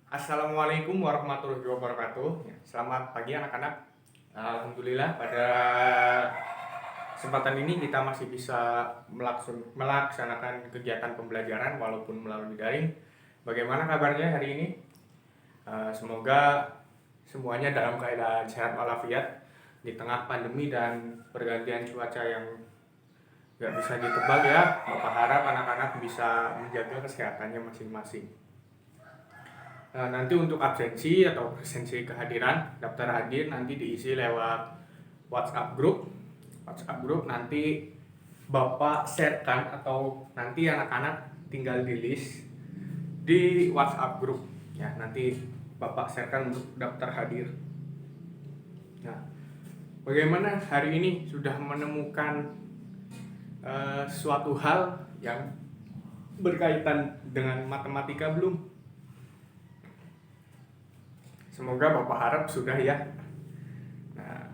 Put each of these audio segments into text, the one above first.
Assalamualaikum warahmatullahi wabarakatuh. Selamat pagi anak-anak. Alhamdulillah pada kesempatan ini kita masih bisa melaksanakan kegiatan pembelajaran walaupun melalui daring. Bagaimana kabarnya hari ini? Semoga semuanya dalam keadaan sehat walafiat di tengah pandemi dan pergantian cuaca yang nggak bisa ditebak ya. Bapak harap anak-anak bisa menjaga kesehatannya masing-masing. Nanti untuk absensi atau presensi kehadiran, daftar hadir nanti diisi lewat WhatsApp group. WhatsApp group nanti Bapak sharekan atau nanti anak-anak tinggal di list di WhatsApp group. Ya, nanti Bapak sharekan untuk daftar hadir. Nah, bagaimana hari ini sudah menemukan suatu hal yang berkaitan dengan matematika belum? Semoga Bapak harap sudah ya. Nah,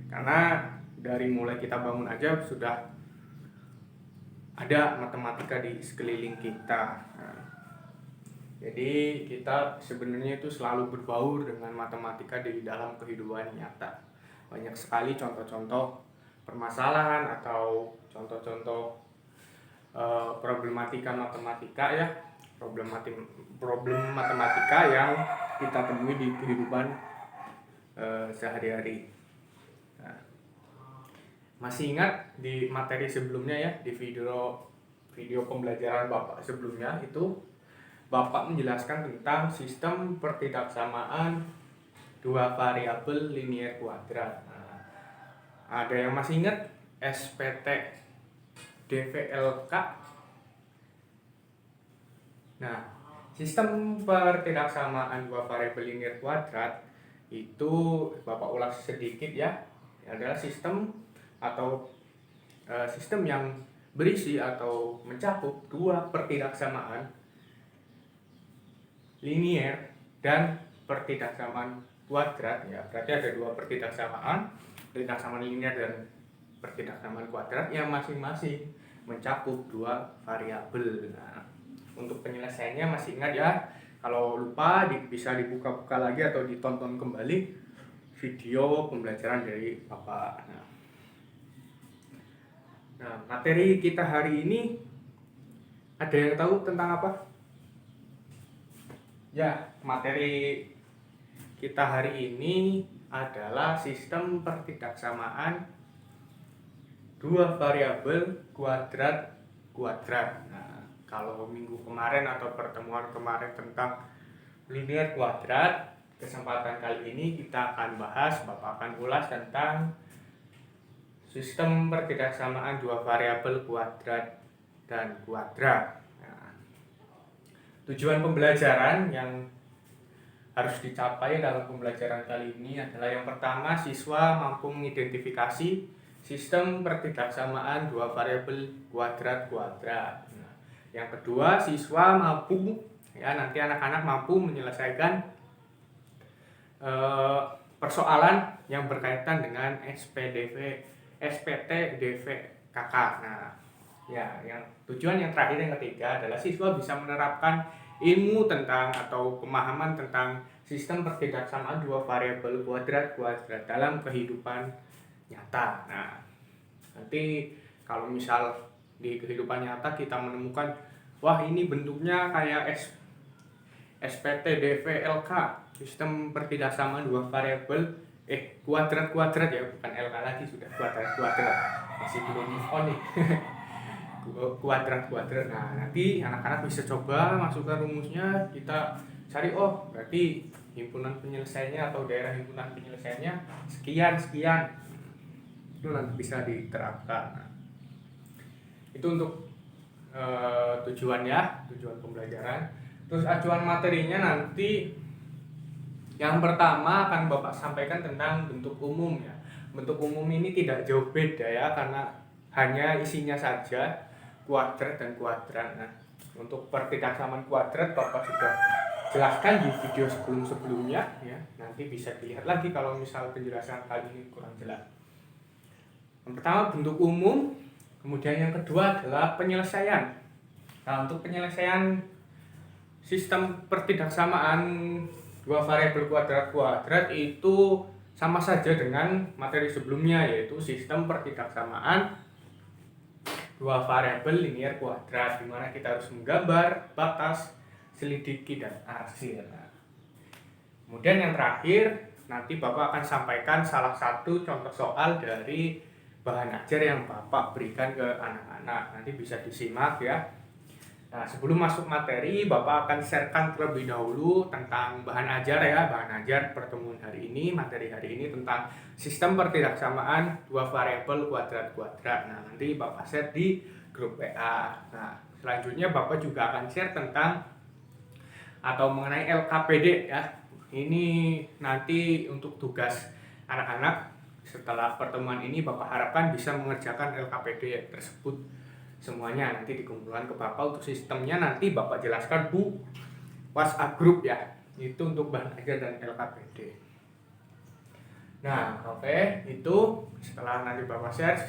karena dari mulai kita bangun aja sudah ada matematika di sekeliling kita. Nah, jadi kita sebenarnya itu selalu berbaur dengan matematika di dalam kehidupan nyata. Banyak sekali contoh-contoh permasalahan atau contoh-contoh problematika matematika ya, problem matematika yang kita temui di kehidupan sehari-hari. Nah, masih ingat di materi sebelumnya ya, di video pembelajaran Bapak sebelumnya itu Bapak menjelaskan tentang sistem pertidaksamaan dua variabel linier kuadrat. Nah, ada yang masih ingat SPT DVLK? Nah, sistem pertidaksamaan dua variabel linier kuadrat itu Bapak ulas sedikit ya, adalah sistem atau sistem yang berisi atau mencakup dua pertidaksamaan linier dan pertidaksamaan kuadrat ya. Berarti ada dua pertidaksamaan linier dan pertidaksamaan kuadrat yang masing-masing mencakup dua variabel. Nah, untuk penyelesaiannya masih ingat ya, kalau lupa bisa dibuka-buka lagi atau ditonton kembali video pembelajaran dari Bapak. Nah, materi kita hari ini ada yang tahu tentang apa? Ya, materi kita hari ini adalah sistem pertidaksamaan dua variabel kuadrat. Nah, kalau minggu kemarin atau pertemuan kemarin tentang linier kuadrat, kesempatan kali ini kita akan bahas, Bapak akan ulas tentang sistem pertidaksamaan dua variabel kuadrat dan kuadrat. Nah, tujuan pembelajaran yang harus dicapai dalam pembelajaran kali ini adalah yang pertama, siswa mampu mengidentifikasi sistem pertidaksamaan dua variabel kuadrat. Nah, yang kedua, siswa mampu ya, nanti anak-anak mampu menyelesaikan persoalan yang berkaitan dengan SPT DVKK. Nah, ya, yang tujuan yang terakhir yang ketiga adalah siswa bisa menerapkan ilmu tentang atau pemahaman tentang sistem pertidaksamaan dua variabel kuadrat dalam kehidupan nyata. Nah, nanti kalau misal di kehidupan nyata kita menemukan, wah ini bentuknya kayak SPT DVLK, sistem pertidaksamaan dua variabel kuadrat ya, bukan LK lagi, sudah kuadrat, masih belum move on nih. kuadrat. Nah, nanti anak-anak bisa coba masukkan rumusnya, kita cari, oh berarti himpunan penyelesaiannya atau daerah himpunan penyelesaiannya sekian, itu nanti bisa diterapkan. Nah, itu untuk tujuan pembelajaran. Terus acuan materinya nanti yang pertama akan Bapak sampaikan tentang bentuk umum ya. Bentuk umum ini tidak jauh beda ya, karena hanya isinya saja kuadrat dan kuadrat. Nah, untuk pertidaksamaan kuadrat Bapak sudah jelaskan di video sebelumnya ya. Nanti bisa dilihat lagi kalau misal penjelasan kali ini kurang jelas. Yang pertama bentuk umum, kemudian yang kedua adalah penyelesaian. Nah, untuk penyelesaian sistem pertidaksamaan dua variabel kuadrat itu sama saja dengan materi sebelumnya, yaitu sistem pertidaksamaan dua variabel linear kuadrat, di mana kita harus menggambar batas, selidiki, dan arsir. Nah, kemudian yang terakhir, nanti Bapak akan sampaikan salah satu contoh soal dari bahan ajar yang Bapak berikan ke anak-anak. Nanti bisa disimak ya. Nah, sebelum masuk materi, Bapak akan sharekan terlebih dahulu tentang bahan ajar ya. Bahan ajar pertemuan hari ini, materi hari ini tentang sistem pertidaksamaan dua variabel kuadrat. Nah, nanti Bapak share di grup WA. Nah, selanjutnya Bapak juga akan share tentang atau mengenai LKPD ya. Ini nanti untuk tugas anak-anak setelah pertemuan ini Bapak harapkan bisa mengerjakan LKPD tersebut semuanya, nanti dikumpulkan ke Bapak untuk sistemnya, nanti Bapak jelaskan Bu WhatsApp grup ya. Itu untuk bahan ajar dan LKPD. Nah, oke, itu setelah nanti Bapak share,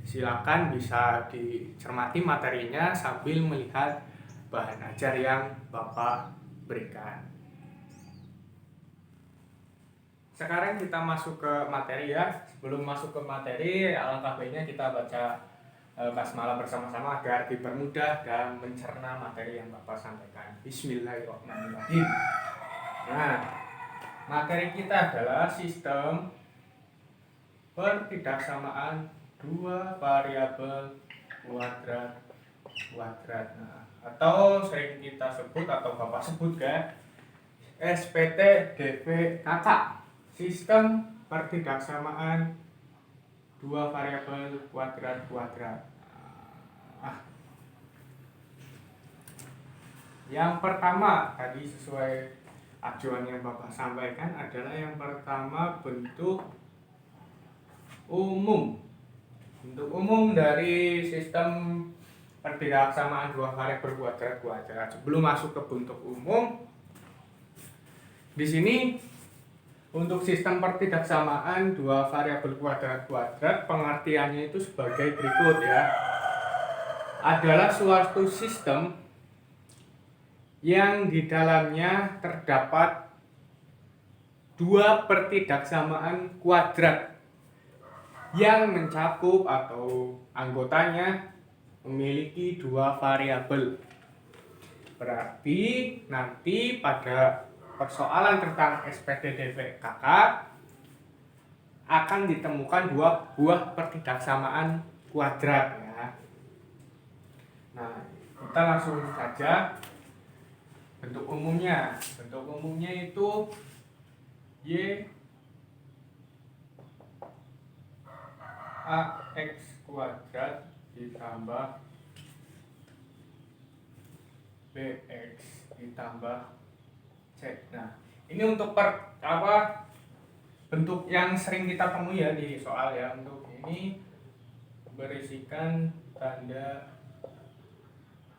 silakan bisa dicermati materinya sambil melihat bahan ajar yang Bapak berikan. Sekarang kita masuk ke materi ya. Sebelum masuk ke materi, alangkah baiknya kita baca basmalah bersama-sama agar dipermudah dalam mencerna materi yang Bapak sampaikan. Bismillahirrahmanirrahim. Nah, materi kita adalah sistem pertidaksamaan dua variabel kuadrat. Nah, atau sering kita sebut atau Bapak sebut ya, SPT DV kakak. Sistem pertidaksamaan dua variabel kuadrat. Yang pertama tadi sesuai acuan yang Bapak sampaikan adalah yang pertama bentuk umum. Bentuk umum dari sistem pertidaksamaan dua variabel kuadrat. Sebelum masuk ke bentuk umum, di sini untuk sistem pertidaksamaan dua variabel kuadrat pengertiannya itu sebagai berikut ya. Adalah suatu sistem yang di dalamnya terdapat dua pertidaksamaan kuadrat yang mencakup atau anggotanya memiliki dua variabel. Berarti nanti pada persoalan tentang SPT-DV-KK akan ditemukan dua buah pertidaksamaan kuadrat ya. Nah, kita langsung saja bentuk umumnya. Bentuk umumnya itu Y AX kuadrat ditambah BX ditambah C. Nah, ini untuk bentuk yang sering kita temui ya di soal ya. Untuk ini berisikan tanda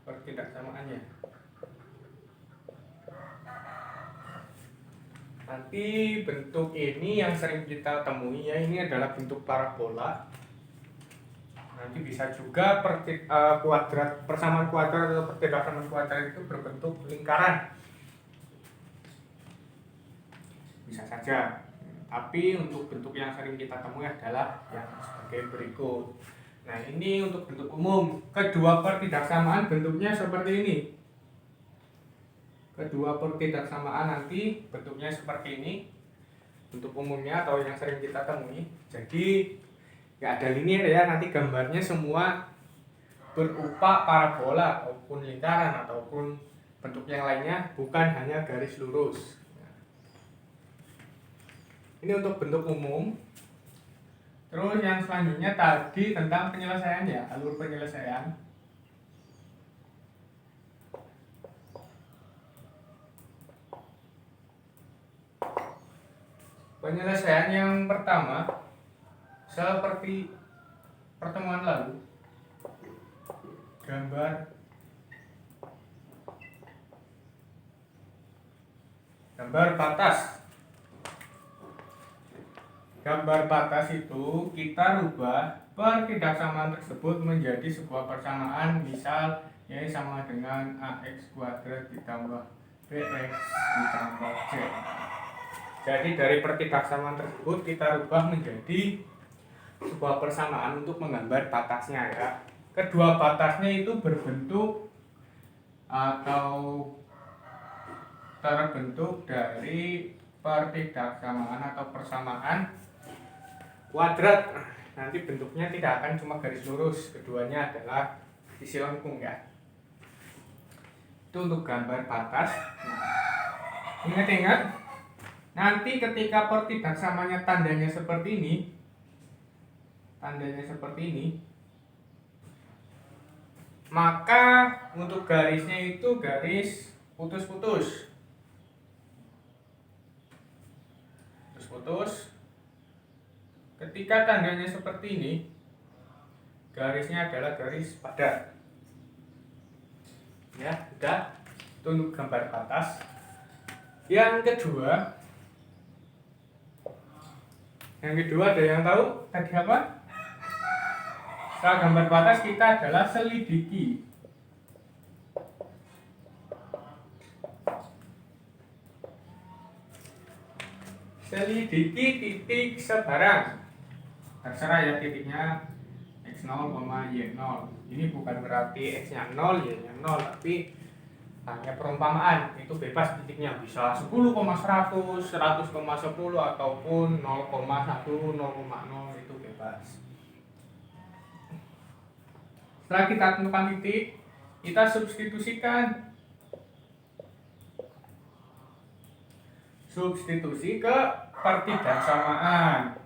pertidaksamaannya. Nanti bentuk ini yang sering kita temui ya, ini adalah bentuk parabola. Nanti bisa juga kuadrat, persamaan kuadrat atau pertidaksamaan kuadrat itu berbentuk lingkaran. Bisa saja. Tapi untuk bentuk yang sering kita temui adalah yang sebagai berikut. Nah, ini untuk bentuk umum. Kedua pertidaksamaan bentuknya seperti ini. Kedua pertidaksamaan nanti bentuknya seperti ini, bentuk umumnya atau yang sering kita temui. Jadi nggak ada linear ya, nanti gambarnya semua berupa parabola ataupun lingkaran ataupun bentuk yang lainnya, bukan hanya garis lurus. Ini untuk bentuk umum. Terus yang selanjutnya tadi tentang penyelesaian ya, alur penyelesaian. Penyelesaian yang pertama seperti pertemuan lalu, gambar batas. Gambar batas itu kita rubah pertidaksamaan tersebut menjadi sebuah persamaan, misal yaitu sama dengan AX kuadrat ditambah Bx ditambah C. Jadi dari pertidaksamaan tersebut kita rubah menjadi sebuah persamaan untuk menggambar batasnya ya. Kedua batasnya itu berbentuk atau terbentuk dari pertidaksamaan atau persamaan kuadrat. Nanti bentuknya tidak akan cuma garis lurus, keduanya adalah sisi lengkung ya. Itu untuk gambar batas. Nah, ingat-ingat nanti ketika pertidaksamanya tandanya seperti ini, maka untuk garisnya itu garis putus-putus. Ketika tandanya seperti ini, garisnya adalah garis padat. Ya, sudah. Itu untuk gambar batas. Yang kedua ada yang tahu tadi apa? Setelah gambar batas kita adalah selidiki. Selidiki titik sebarang. Terserah ya titiknya x0, y0. Ini bukan berarti x-nya 0, y-nya 0, tapi hanya perumpamaan. Itu bebas titiknya, bisa 10,100, 100,10 ataupun 0,1, 0,0 itu bebas. Setelah kita tentukan titik, kita substitusikan. Substitusi ke pertidaksamaan.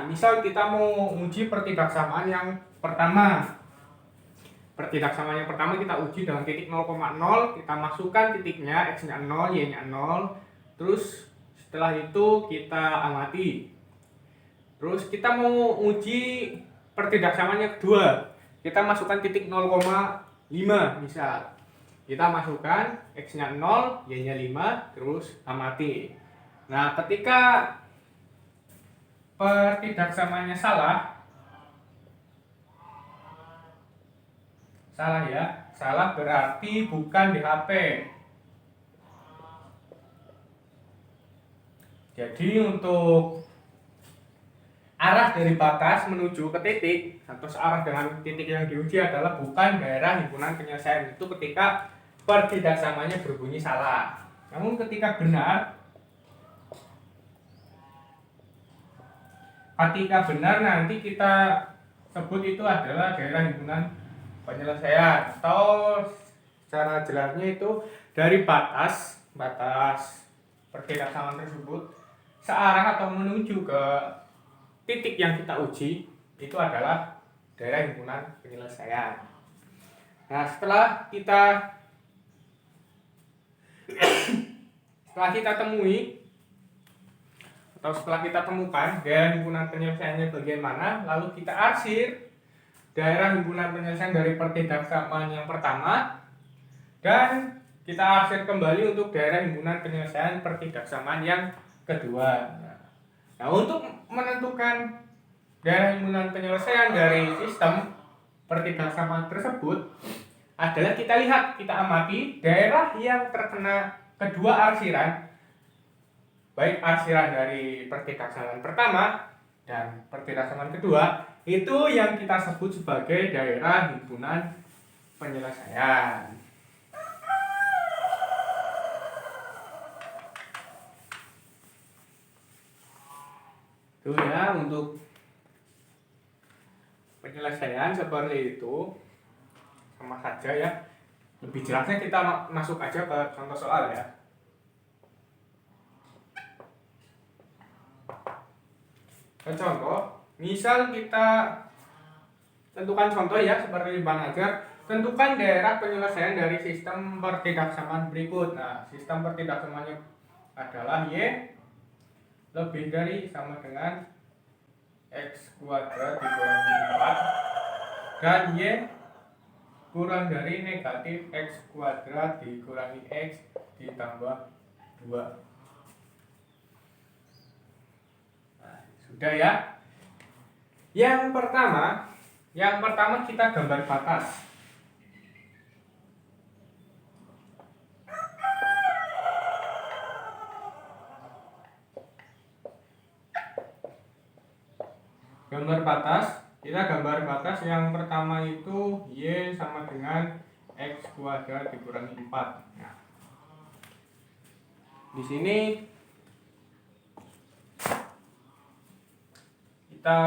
Misal kita mau uji pertidaksamaan yang pertama. Pertidaksamaan yang pertama kita uji dengan titik 0,0, kita masukkan titiknya, x-nya 0, y-nya 0. Terus setelah itu kita amati. Terus kita mau uji pertidaksamaan yang kedua. Kita masukkan titik 0,5 misal. Kita masukkan x-nya 0, y-nya 5, terus amati. Nah, ketika pertidaksamaannya salah ya, salah berarti bukan di HP. Jadi untuk arah dari batas menuju ke titik atau searah dengan titik yang diuji adalah bukan daerah himpunan penyelesaian. Itu ketika pertidaksamaannya berbunyi salah. Namun ketika benar nanti kita sebut itu adalah daerah himpunan penyelesaian, atau secara jelasnya itu dari batas pertidaksamaan tersebut searah atau menuju ke titik yang kita uji itu adalah daerah himpunan penyelesaian. Nah, setelah kita temukan daerah himpunan penyelesaiannya bagaimana, lalu kita arsir daerah himpunan penyelesaian dari pertidaksamaan yang pertama dan kita arsir kembali untuk daerah himpunan penyelesaian pertidaksamaan yang kedua. Nah, untuk menentukan daerah himpunan penyelesaian dari sistem pertidaksamaan tersebut adalah kita amati daerah yang terkena kedua arsiran, baik arsiran dari pertidaksamaan pertama dan pertidaksamaan kedua, itu yang kita sebut sebagai daerah himpunan penyelesaian. Itu ya untuk penyelesaian seperti itu, sama saja ya. Lebih jelasnya kita masuk aja ke contoh soal ya. Contoh, misal kita tentukan contoh ya seperti Bang Ajar, tentukan daerah penyelesaian dari sistem pertidaksamaan berikut. Nah, sistem pertidaksamaannya adalah y lebih dari sama dengan x kuadrat dikurangi 4 dan y kurang dari negatif x kuadrat dikurangi x ditambah 2. Nah, sudah ya. Yang pertama kita gambar batas. gambar batas. Kita gambar batas yang pertama itu Y sama dengan X kuadrat dikurangi 4. Nah, di sini kita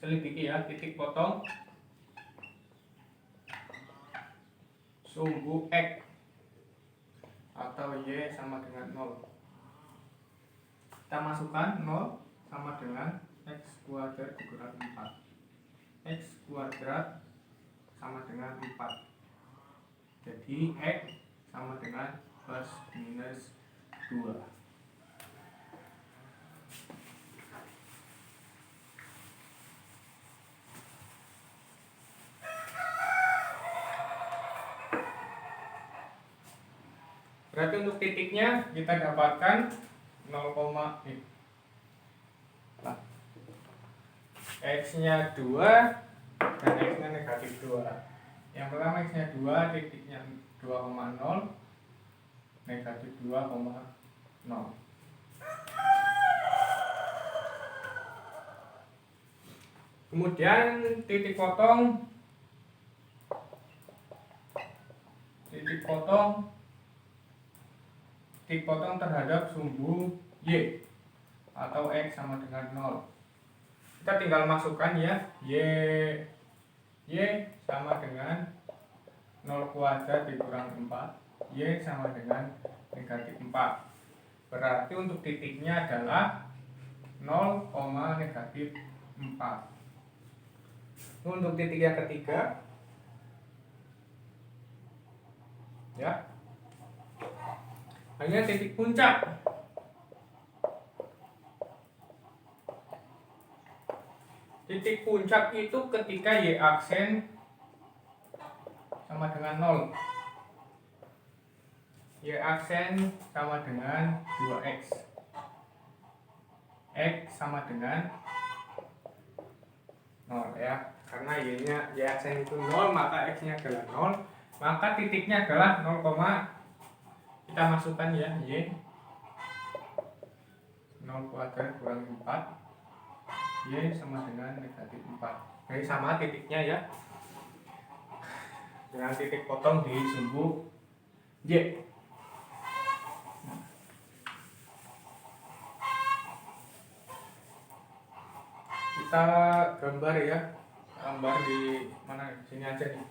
selidiki ya, titik potong sumbu X atau Y sama dengan 0. Kita masukkan 0 sama dengan X kuadrat dikurangi 4. X kuadrat sama dengan 4. Jadi X sama dengan plus minus 2. Berarti untuk titiknya kita dapatkan 0, X-nya 2 dan X-nya negatif 2. Yang pertama X-nya 2, titiknya 2,0, negatif 2,0. Kemudian titik potong terhadap sumbu Y atau X sama dengan 0. Kita tinggal masukkan ya, Y sama dengan 0 kuadrat dikurangi 4, Y sama dengan negatif 4. Berarti untuk titiknya adalah 0, negatif 4. Untuk titik yang ketiga ya, hanya titik puncak. Titik puncak itu ketika Y aksen sama dengan 0. Y aksen sama dengan 2X. X sama dengan 0 ya. Karena Y-nya Y aksen itu 0, maka X-nya adalah 0. Maka titiknya adalah 0, kita masukkan ya, Y 0 kuadrat kurangi 4, Y sama dengan negatif 4. Jadi sama titiknya ya, dengan titik potong di sumbu Y. Kita gambar ya, gambar di mana, sini aja nih.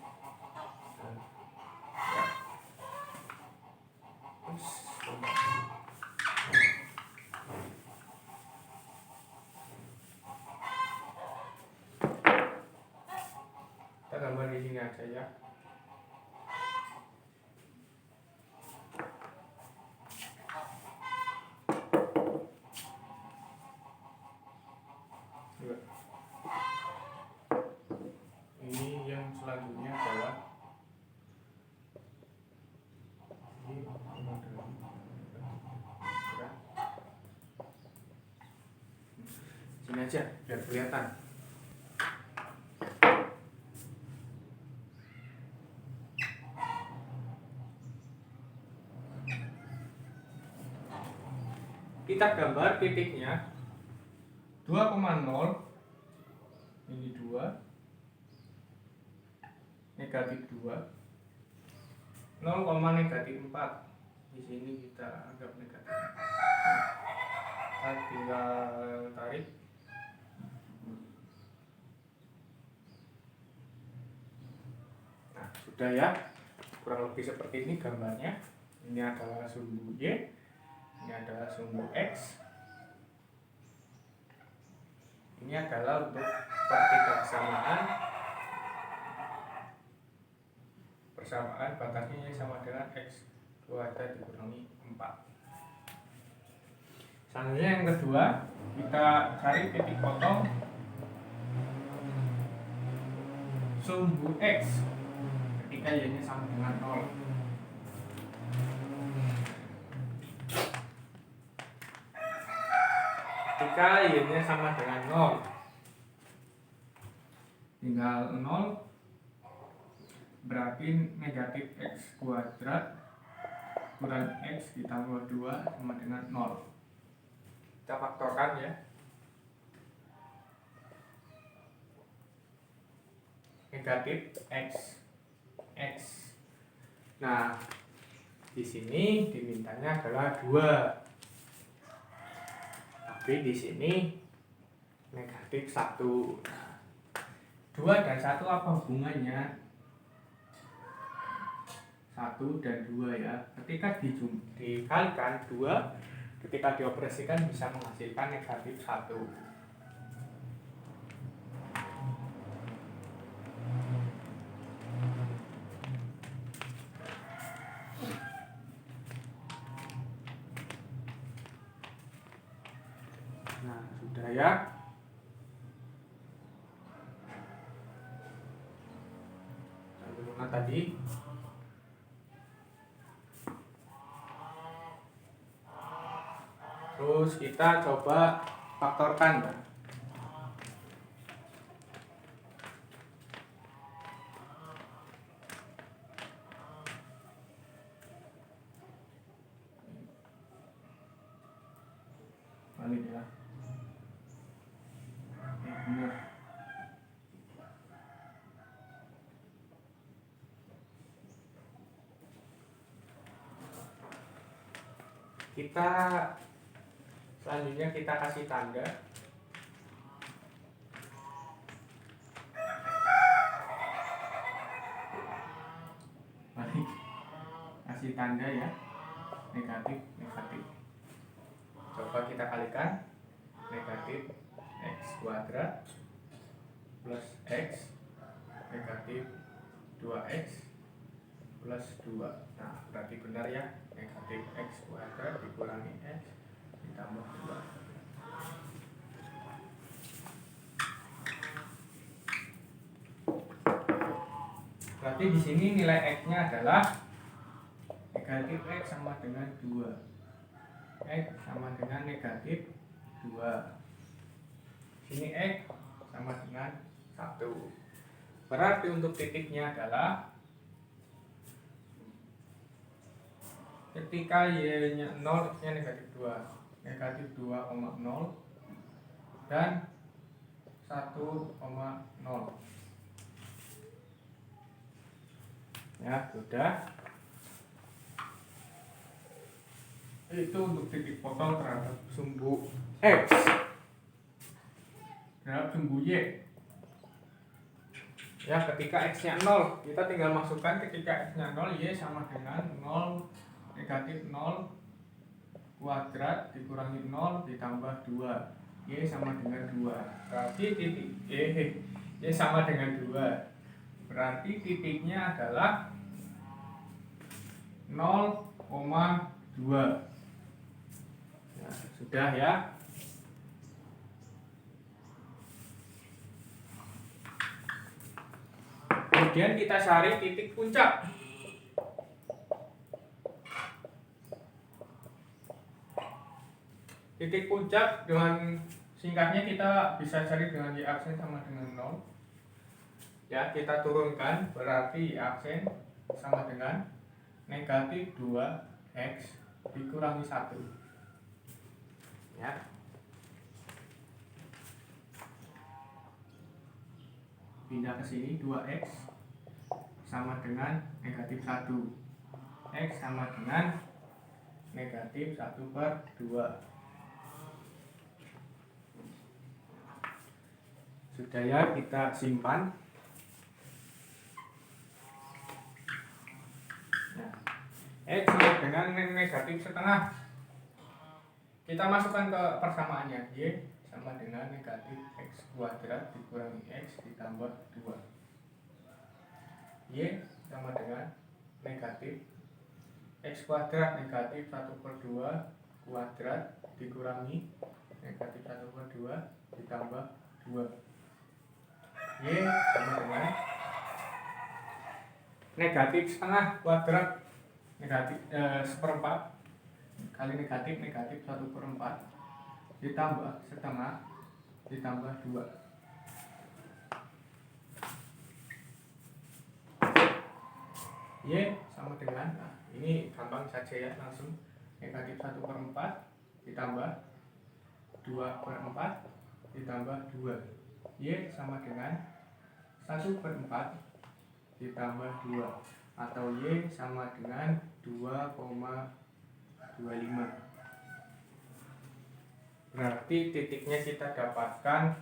Kita gambar di sini aja ya. Ini yang selanjutnya adalah sini aja biar kelihatan. Kita gambar titiknya 2,0, ini 2, negatif 2, 0, negatif 4. Di sini kita anggap negatif. Kita tinggal tarik. Nah, sudah ya. Kurang lebih seperti ini gambarnya. Ini adalah sumbu Y, ini adalah sumbu X. Ini adalah untuk pertiga persamaan batasnya sama dengan X kuadrat dikurangi 4. Selanjutnya yang kedua, kita cari titik potong sumbu X ketika Y-nya sama dengan 0. Ketika Y-nya sama dengan 0, tinggal 0, berarti negatif X kuadrat kurang X ditambah 2 sama dengan 0. Kita faktorkan ya. negatif X. Nah, di sini dimintanya adalah 2. Tapi di sini negatif 1. Nah, 2 dan 1 apa hubungannya? 1 dan 2 ya. Ketika dikalikan 2, ketika dioperasikan bisa menghasilkan negatif 1. Nah, sudah ya. Bagaimana tadi? Terus kita coba faktorkan ya. Balik ya. Benar. Kita selanjutnya kita kasih tanda. Balik. Kasih tanda ya. Negatif. Coba kita kalikan. Negatif X kuadrat plus X negatif 2X plus 2. Nah, berarti benar ya. Negatif X kuadrat dikurangi X ditambah 2. Berarti di sini nilai X-nya adalah negatif X sama dengan 2. X sama dengan negatif 2. Sini X sama dengan 1. Berarti untuk titiknya adalah ketika Y-nya 0, X-nya negatif 2. Negatif 2,0 dan 1,0. Ya, sudah. Itu untuk titik potong terhadap sumbu X terhadap sumbu Y. Ya, ketika X-nya 0, kita tinggal masukkan ketika X-nya 0, Y sama dengan 0 negatif 0 kuadrat dikurangi 0 ditambah 2. Y sama dengan 2. Berarti titik Y sama dengan 2. Berarti titiknya adalah 0,2. Nah, sudah ya. Kemudian kita cari titik puncak. Titik puncak dengan singkatnya kita bisa cari dengan Y aksen sama dengan 0. Ya, kita turunkan, berarti Y aksen sama dengan negatif 2X dikurangi 1. Ya. Pindah ke sini, 2X sama dengan negatif 1. X sama dengan negatif 1/2. Sudah ya, kita simpan. Nah, X sama dengan negatif setengah. Kita masukkan ke persamaannya. Y sama dengan negatif X kuadrat dikurangi X ditambah 2. Y sama dengan negatif X kuadrat negatif 1/2 kuadrat dikurangi negatif 1/2 ditambah 2. Y sama dengan negatif setengah kuadrat negatif 1/4 kali negatif 1/4 ditambah setengah ditambah 2. Y sama dengan, nah ini gampang saja ya, langsung negatif 1/4 ditambah 2/4 ditambah 2. Y sama dengan 1/4 ditambah 2, atau Y sama dengan 2,25. Berarti titiknya kita dapatkan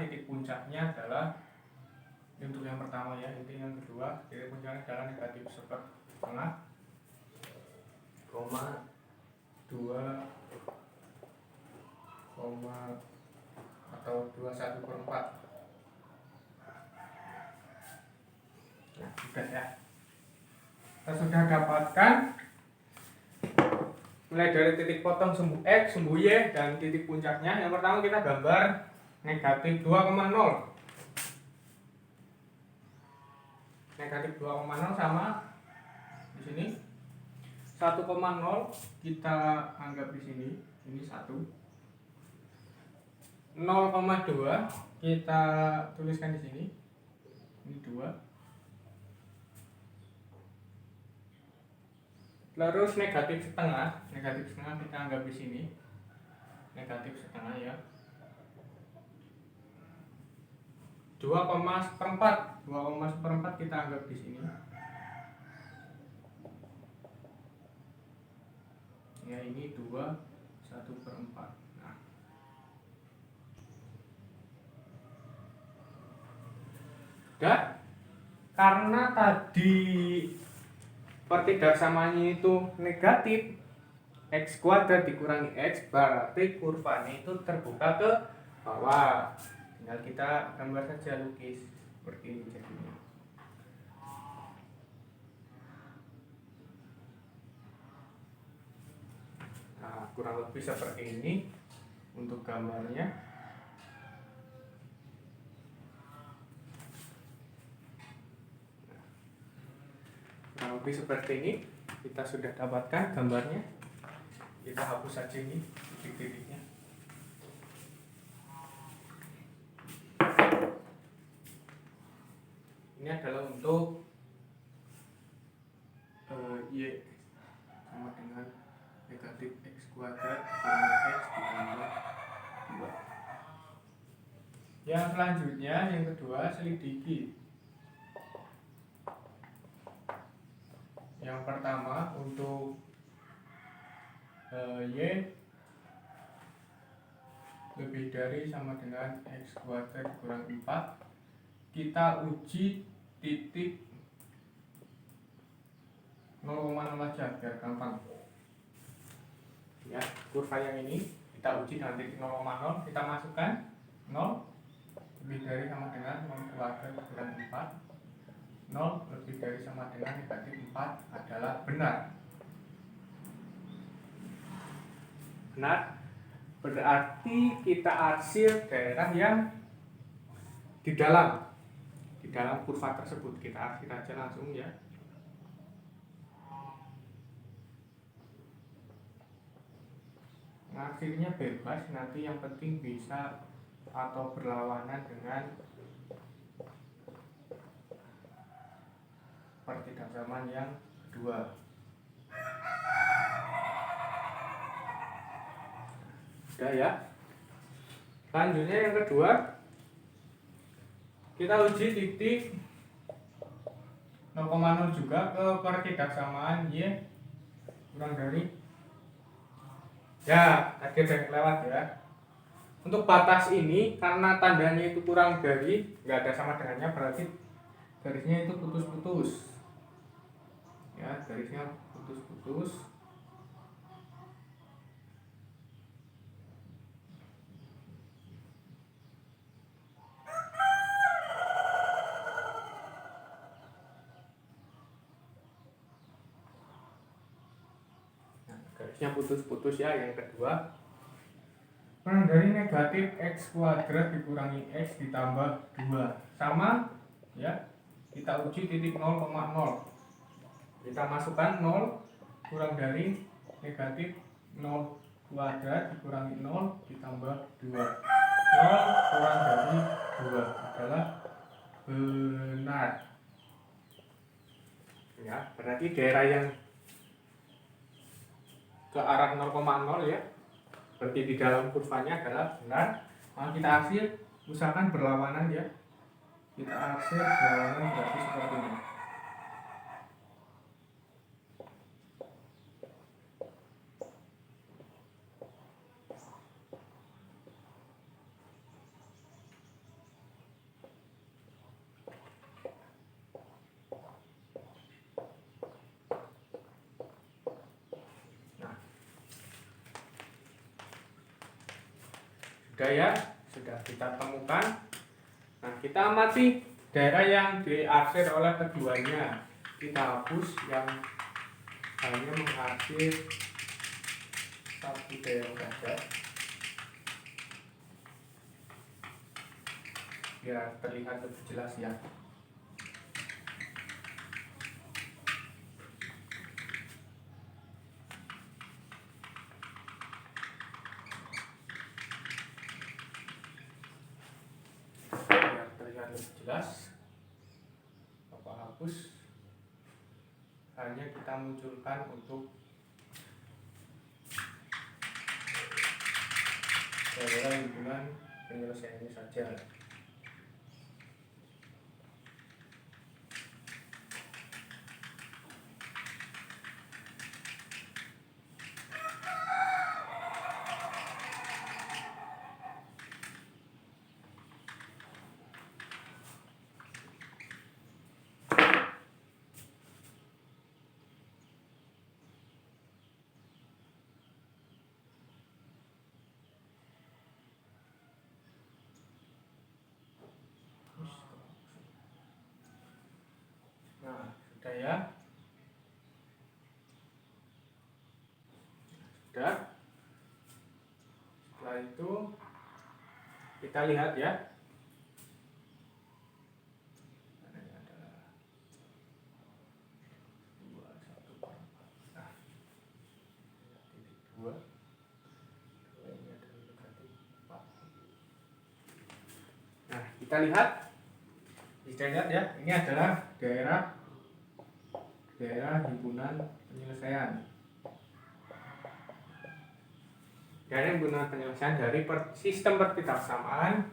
titik puncaknya adalah untuk yang pertama ya, itu yang kedua, titik puncaknya adalah negatif 1/4, 2, atau 21/4. Nah, sudah ya. Kita sudah dapatkan mulai dari titik potong sumbu X, sumbu Y, dan titik puncaknya. Yang pertama kita gambar negatif 2,0. Negatif 2,0 sama di sini 1,0 kita anggap di sini, ini 1. 0,2 kita tuliskan di sini, ini 2. Terus negatif setengah kita anggap di sini, negatif setengah ya. 2,1/4 kita anggap di sini. Ya, ini 2/1/4. Nah, dan karena tadi pertidaksamanya itu negatif, X kuadrat dikurangi X, berarti kurvanya itu terbuka ke bawah. Tinggal kita gambar saja, lukis seperti ini jadinya. Nah, kurang lebih seperti ini untuk gambarnya. Kurang lebih seperti ini, kita sudah dapatkan gambarnya. Kita hapus saja ini titik-titiknya. Ini adalah untuk Y sama dengan negatif X kuadrat kurang X ditambah 2. Yang selanjutnya, yang kedua, selidiki. Yang pertama untuk Y lebih dari sama dengan X kuadrat kurang 4. Kita uji titik 0,0 aja biar gampang ya. Kurva yang ini kita uji dengan titik 0,0, kita masukkan 0 lebih dari sama dengan 0 kuadrat kurang 4. 0 lebih dari sama dengan negatif 4 adalah benar. Berarti kita arsir daerah yang di dalam kurva tersebut. Kita arsir aja langsung ya. Akhirnya bebas, nanti yang penting bisa atau berlawanan dengan pertidaksamaan yang kedua. Sudah ya. Selanjutnya yang kedua, kita uji titik 0,0 juga ke pertidaksamaan Y kurang dari, ya tadi udah lewat ya. Untuk batas ini karena tandanya itu kurang dari, nggak ada sama dengannya, berarti garisnya itu putus-putus ya, garisnya putus-putus. Garisnya putus-putus ya. Yang kedua, kurang dari negatif X kuadrat dikurangi X ditambah 2 sama ya. Kita uji titik 0,0. Kita masukkan 0 kurang dari negatif 0 kuadrat dikurangi 0 ditambah 2. 0 kurang dari 2 adalah benar ya. Berarti daerah yang ke arah 0,0 ya, berarti di dalam kurvanya adalah benar. Maka kita arsir, usahakan berlawanan ya, kita arsir berlawanan berarti seperti ini. Sudah ya, sudah kita temukan. Nah, kita amati daerah yang diarsir oleh keduanya. Kita hapus yang hanya mengarsir satu daerah saja, biar terlihat lebih jelas ya. Lebih jelas, Bapak hapus, hanya kita munculkan untuk daerah hubungan penyelesaiannya saja. Nah, sudah ya. Sudah. Setelah itu kita lihat ya. Ini adalah 2, 1, 4. Nah, titik 2. Ini adalah negatif 4. Nah, kita lihat. Kita lihat ya, ini adalah daerah himpunan penyelesaian. Daerah himpunan penyelesaian dari sistem pertidaksamaan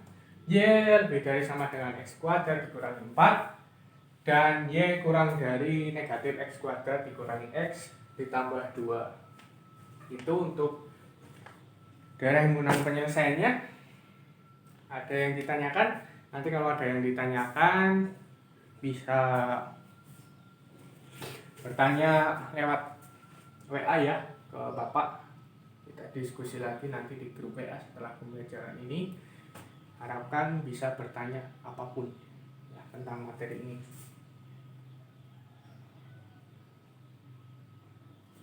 Y lebih dari sama dengan X kuadrat dikurangi 4 dan Y kurang dari negatif X kuadrat dikurangi X ditambah 2. Itu untuk daerah himpunan penyelesaiannya. Ada yang ditanyakan? Nanti kalau ada yang ditanyakan bisa bertanya lewat WA ya ke Bapak. Kita diskusi lagi nanti di grup WA setelah pembelajaran ini. Harapkan bisa bertanya apapun ya, tentang materi ini.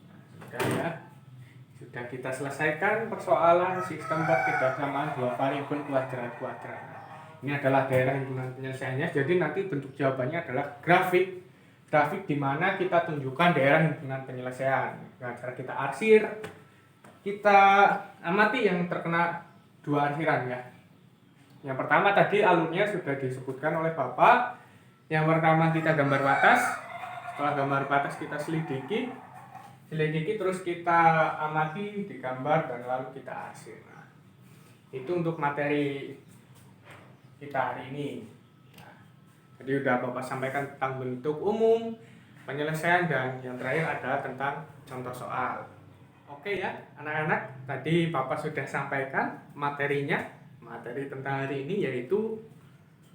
Nah, sudah ya. Sudah kita selesaikan persoalan sistem pertidaksamaan dua variabel kuadrat-kuadrat. Ini adalah daerah himpunan penyelesaiannya. Jadi nanti bentuk jawabannya adalah grafik di mana kita tunjukkan daerah himpunan penyelesaian. Nah, cara kita arsir, kita amati yang terkena dua arsiran ya. Yang pertama tadi alurnya sudah disebutkan oleh Bapak. Yang pertama kita gambar batas. Setelah gambar batas kita selidiki terus kita amati, digambar dan lalu kita arsir. Nah, itu untuk materi kita hari ini. Jadi sudah Bapak sampaikan tentang bentuk umum, penyelesaian, dan yang terakhir adalah tentang contoh soal. Oke ya anak-anak, tadi Bapak sudah sampaikan materinya. Materi tentang hari ini yaitu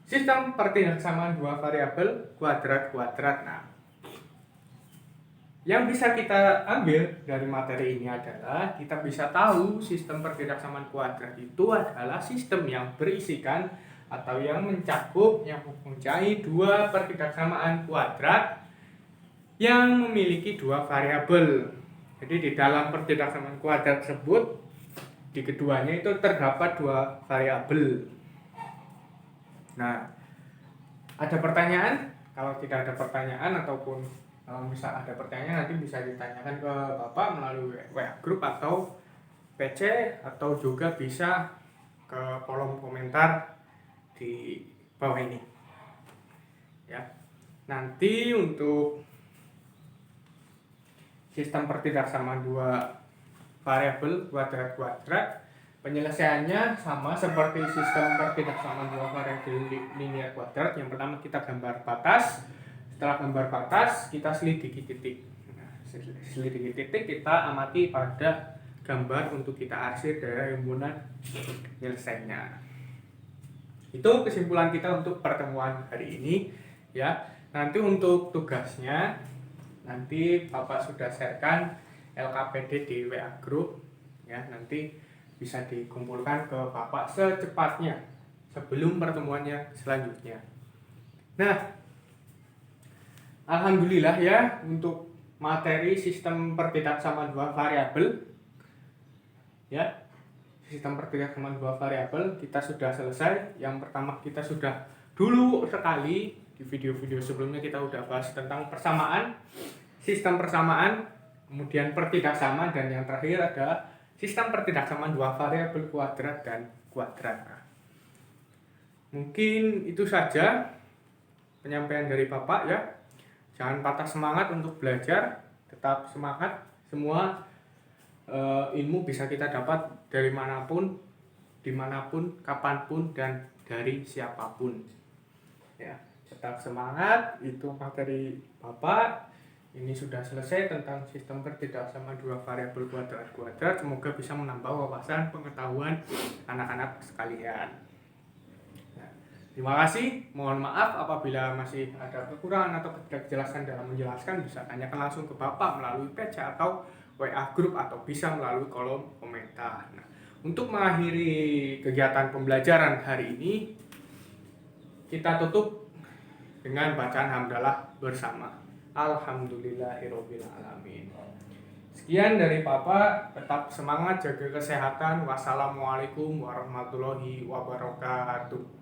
sistem pertidaksamaan dua variabel kuadrat-kuadrat. Nah, yang bisa kita ambil dari materi ini adalah kita bisa tahu sistem pertidaksamaan kuadrat itu adalah sistem yang berisikan atau yang mencakup, yang mempunyai dua pertidaksamaan kuadrat yang memiliki dua variabel. Jadi di dalam pertidaksamaan kuadrat tersebut, di keduanya itu terdapat dua variabel. Nah, ada pertanyaan? Kalau tidak ada pertanyaan ataupun kalau misal ada pertanyaan nanti bisa ditanyakan ke Bapak melalui WA group atau PC atau juga bisa ke kolom komentar di bawah ini ya. Nanti untuk sistem pertidaksamaan dua variabel kuadrat-kuadrat. Penyelesaiannya sama seperti sistem perpindahsamaan dua variabel linear kuadrat. Yang pertama kita gambar batas. Setelah gambar batas, kita selidiki titik. Nah, selidiki titik kita amati pada gambar untuk kita arsir daerah himpunan penyelesaiannya. Itu kesimpulan kita untuk pertemuan hari ini ya. Nanti untuk tugasnya nanti Bapak sudah sharekan LKPD di WA group ya. Nanti bisa dikumpulkan ke Bapak secepatnya sebelum pertemuannya selanjutnya. Nah, alhamdulillah ya, untuk materi sistem perbedaan dua variabel ya, sistem perbedaan dua variabel kita sudah selesai. Yang pertama kita sudah dulu sekali di video-video sebelumnya kita udah bahas tentang persamaan, sistem persamaan, kemudian pertidaksamaan, dan yang terakhir ada sistem pertidaksamaan dua variabel kuadrat dan kuadrat. Nah, mungkin itu saja penyampaian dari Bapak ya. Jangan patah semangat untuk belajar, tetap semangat. Semua ilmu bisa kita dapat dari manapun, dimanapun, kapanpun, dan dari siapapun. Ya, tetap semangat. Itu materi Bapak. Ini sudah selesai tentang sistem pertidaksamaan dua variabel kuadrat-kuadrat. Semoga bisa menambah wawasan pengetahuan anak-anak sekalian. Nah, terima kasih. Mohon maaf apabila masih ada kekurangan atau ketidakjelasan dalam menjelaskan. Bisa tanyakan langsung ke Bapak melalui PC atau WA group, atau bisa melalui kolom komentar. Nah, untuk mengakhiri kegiatan pembelajaran hari ini, kita tutup dengan bacaan hamdalah bersama. Alhamdulillahirabbil alamin. Sekian dari Bapak, tetap semangat, jaga kesehatan. Wassalamualaikum warahmatullahi wabarakatuh.